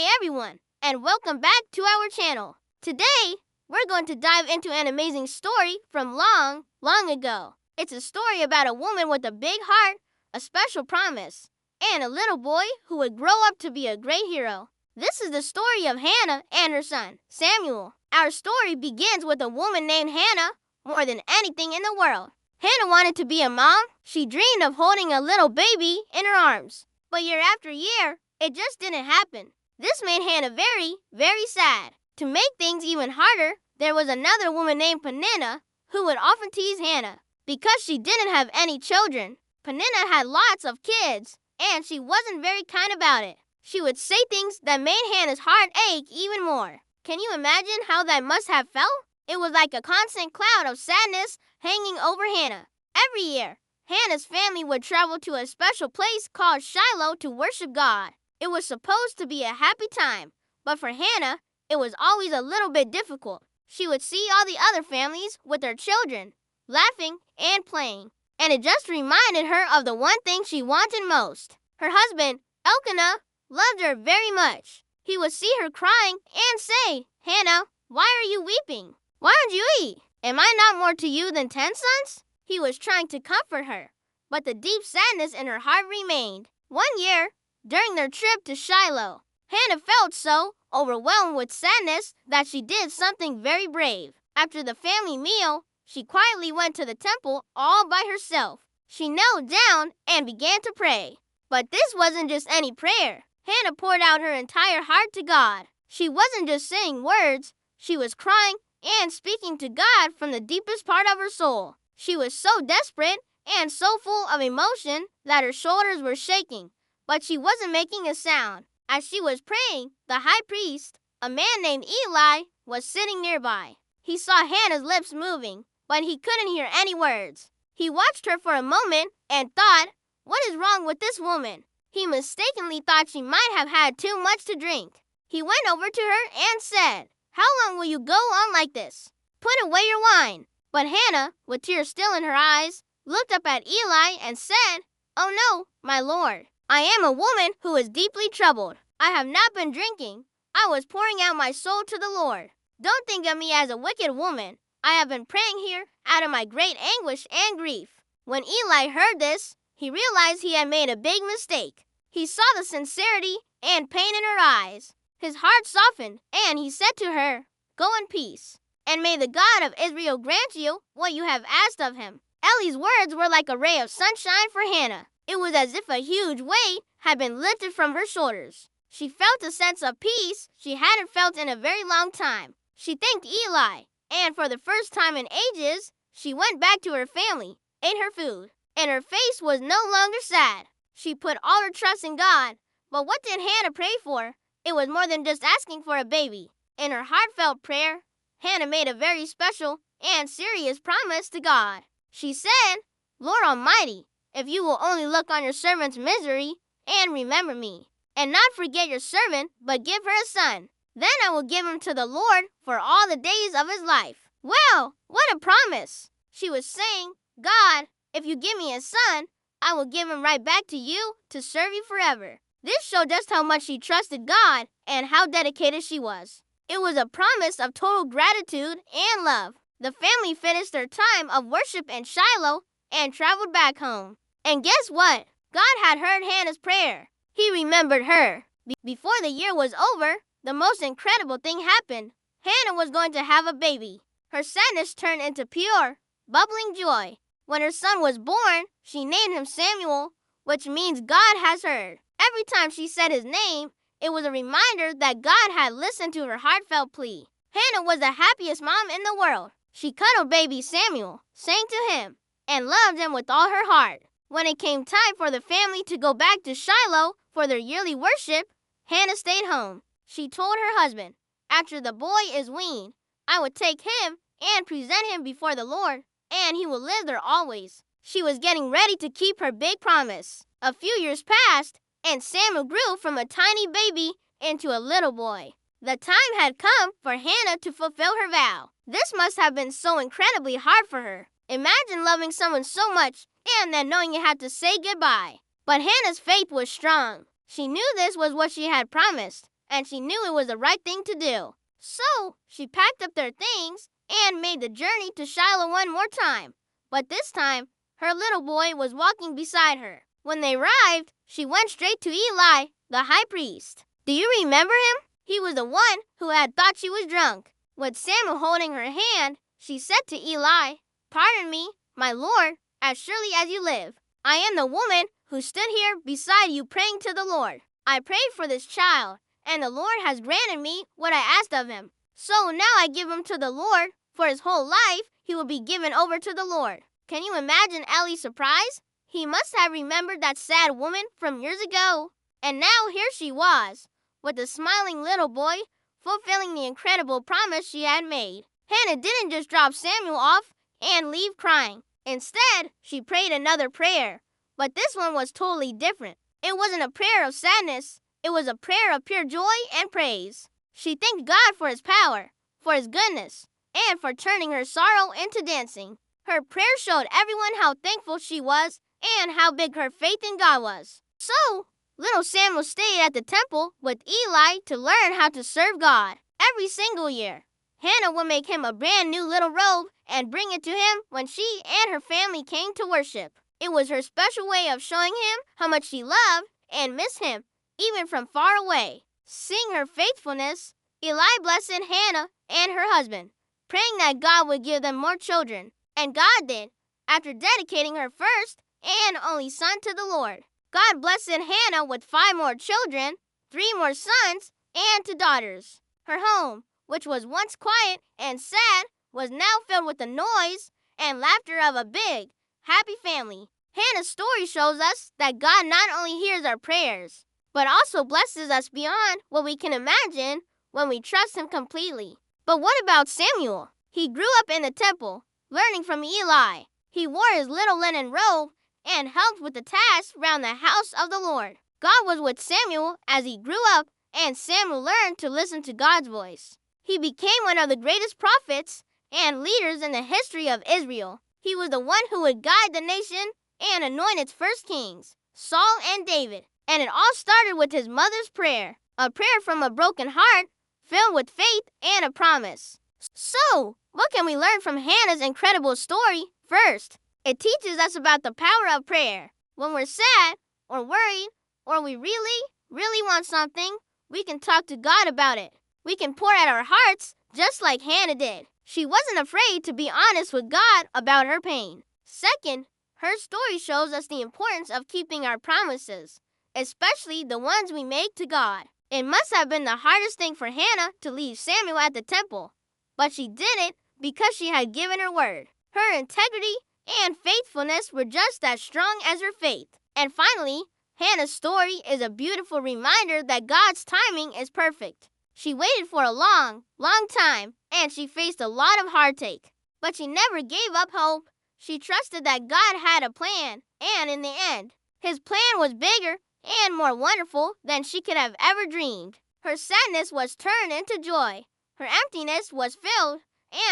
Hey everyone, and welcome back to our channel. Today, we're going to dive into an amazing story from long, long ago. It's a story about a woman with a big heart, a special promise, and a little boy who would grow up to be a great hero. This is the story of Hannah and her son, Samuel. Our story begins with a woman named Hannah more than anything in the world. Hannah wanted to be a mom. She dreamed of holding a little baby in her arms. But year after year, it just didn't happen. This made Hannah very, very sad. To make things even harder, there was another woman named Piniel who would often tease Hannah because she didn't have any children. Piniel had lots of kids, and she wasn't very kind about it. She would say things that made Hannah's heart ache even more. Can you imagine how that must have felt? It was like a constant cloud of sadness hanging over Hannah. Every year, Hannah's family would travel to a special place called Shiloh to worship God. It was supposed to be a happy time, but for Hannah, it was always a little bit difficult. She would see all the other families with their children, laughing and playing, and it just reminded her of the one thing she wanted most. Her husband, Elkanah, loved her very much. He would see her crying and say, "Hannah, why are you weeping? Why don't you eat? Am I not more to you than 10 sons?" He was trying to comfort her, but the deep sadness in her heart remained. One year, during their trip to Shiloh, Hannah felt so overwhelmed with sadness that she did something very brave. After the family meal, she quietly went to the temple all by herself. She knelt down and began to pray. But this wasn't just any prayer. Hannah poured out her entire heart to God. She wasn't just saying words, she was crying and speaking to God from the deepest part of her soul. She was so desperate and so full of emotion that her shoulders were shaking, but she wasn't making a sound. As she was praying, the high priest, a man named Eli, was sitting nearby. He saw Hannah's lips moving, but he couldn't hear any words. He watched her for a moment and thought, "What is wrong with this woman?" He mistakenly thought she might have had too much to drink. He went over to her and said, "How long will you go on like this? Put away your wine." But Hannah, with tears still in her eyes, looked up at Eli and said, "Oh no, my lord. I am a woman who is deeply troubled. I have not been drinking. I was pouring out my soul to the Lord. Don't think of me as a wicked woman. I have been praying here out of my great anguish and grief." When Eli heard this, he realized he had made a big mistake. He saw the sincerity and pain in her eyes. His heart softened, and he said to her, "Go in peace, and may the God of Israel grant you what you have asked of him." Eli's words were like a ray of sunshine for Hannah. It was as if a huge weight had been lifted from her shoulders. She felt a sense of peace she hadn't felt in a very long time. She thanked Eli, and for the first time in ages, she went back to her family, ate her food, and her face was no longer sad. She put all her trust in God. But what did Hannah pray for? It was more than just asking for a baby. In her heartfelt prayer, Hannah made a very special and serious promise to God. She said, "Lord Almighty, if you will only look on your servant's misery and remember me, and not forget your servant, but give her a son, then I will give him to the Lord for all the days of his life." Well, what a promise! She was saying, "God, if you give me a son, I will give him right back to you to serve you forever." This showed just how much she trusted God and how dedicated she was. It was a promise of total gratitude and love. The family finished their time of worship in Shiloh and traveled back home. And guess what? God had heard Hannah's prayer. He remembered her. Before the year was over, the most incredible thing happened. Hannah was going to have a baby. Her sadness turned into pure, bubbling joy. When her son was born, she named him Samuel, which means God has heard. Every time she said his name, it was a reminder that God had listened to her heartfelt plea. Hannah was the happiest mom in the world. She cuddled baby Samuel, sang to him, and loved him with all her heart. When it came time for the family to go back to Shiloh for their yearly worship, Hannah stayed home. She told her husband, "After the boy is weaned, I will take him and present him before the Lord, and he will live there always." She was getting ready to keep her big promise. A few years passed, and Samuel grew from a tiny baby into a little boy. The time had come for Hannah to fulfill her vow. This must have been so incredibly hard for her. Imagine loving someone so much and then knowing you had to say goodbye. But Hannah's faith was strong. She knew this was what she had promised, and she knew it was the right thing to do. So she packed up their things and made the journey to Shiloh one more time. But this time, her little boy was walking beside her. When they arrived, she went straight to Eli, the high priest. Do you remember him? He was the one who had thought she was drunk. With Samuel holding her hand, she said to Eli, "Pardon me, my lord, as surely as you live. I am the woman who stood here beside you praying to the Lord. I prayed for this child, and the Lord has granted me what I asked of him. So now I give him to the Lord. For his whole life, he will be given over to the Lord." Can you imagine Eli's surprise? He must have remembered that sad woman from years ago. And now here she was, with the smiling little boy, fulfilling the incredible promise she had made. Hannah didn't just drop Samuel off and leave crying. Instead, she prayed another prayer. But this one was totally different. It wasn't a prayer of sadness. It was a prayer of pure joy and praise. She thanked God for his power, for his goodness, and for turning her sorrow into dancing. Her prayer showed everyone how thankful she was and how big her faith in God was. So, little Samuel stayed at the temple with Eli to learn how to serve God. Every single year, Hannah would make him a brand new little robe and bring it to him when she and her family came to worship. It was her special way of showing him how much she loved and missed him, even from far away. Seeing her faithfulness, Eli blessed Hannah and her husband, praying that God would give them more children. And God did, after dedicating her first and only son to the Lord. God blessed Hannah with 5 more children, 3 more sons, and 2 daughters. Her home, which was once quiet and sad, was now filled with the noise and laughter of a big, happy family. Hannah's story shows us that God not only hears our prayers, but also blesses us beyond what we can imagine when we trust him completely. But what about Samuel? He grew up in the temple, learning from Eli. He wore his little linen robe and helped with the tasks around the house of the Lord. God was with Samuel as he grew up, and Samuel learned to listen to God's voice. He became one of the greatest prophets and leaders in the history of Israel. He was the one who would guide the nation and anoint its first kings, Saul and David. And it all started with his mother's prayer, a prayer from a broken heart filled with faith and a promise. So, what can we learn from Hannah's incredible story? First, it teaches us about the power of prayer. When we're sad or worried or we really want something, we can talk to God about it. We can pour out our hearts just like Hannah did. She wasn't afraid to be honest with God about her pain. Second, her story shows us the importance of keeping our promises, especially the ones we make to God. It must have been the hardest thing for Hannah to leave Samuel at the temple, but she did it because she had given her word. Her integrity and faithfulness were just as strong as her faith. And finally, Hannah's story is a beautiful reminder that God's timing is perfect. She waited for a long time, and she faced a lot of heartache. But she never gave up hope. She trusted that God had a plan, and in the end, his plan was bigger and more wonderful than she could have ever dreamed. Her sadness was turned into joy. Her emptiness was filled,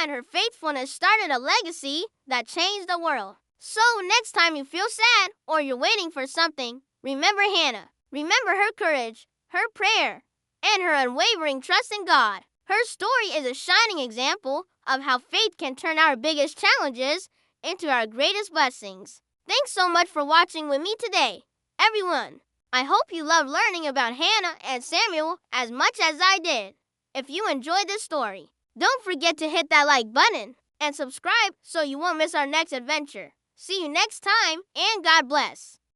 and her faithfulness started a legacy that changed the world. So next time you feel sad or you're waiting for something, remember Hannah. Remember her courage, her prayer, and her unwavering trust in God. Her story is a shining example of how faith can turn our biggest challenges into our greatest blessings. Thanks so much for watching with me today, everyone. I hope you loved learning about Hannah and Samuel as much as I did. If you enjoyed this story, don't forget to hit that like button and subscribe so you won't miss our next adventure. See you next time, and God bless.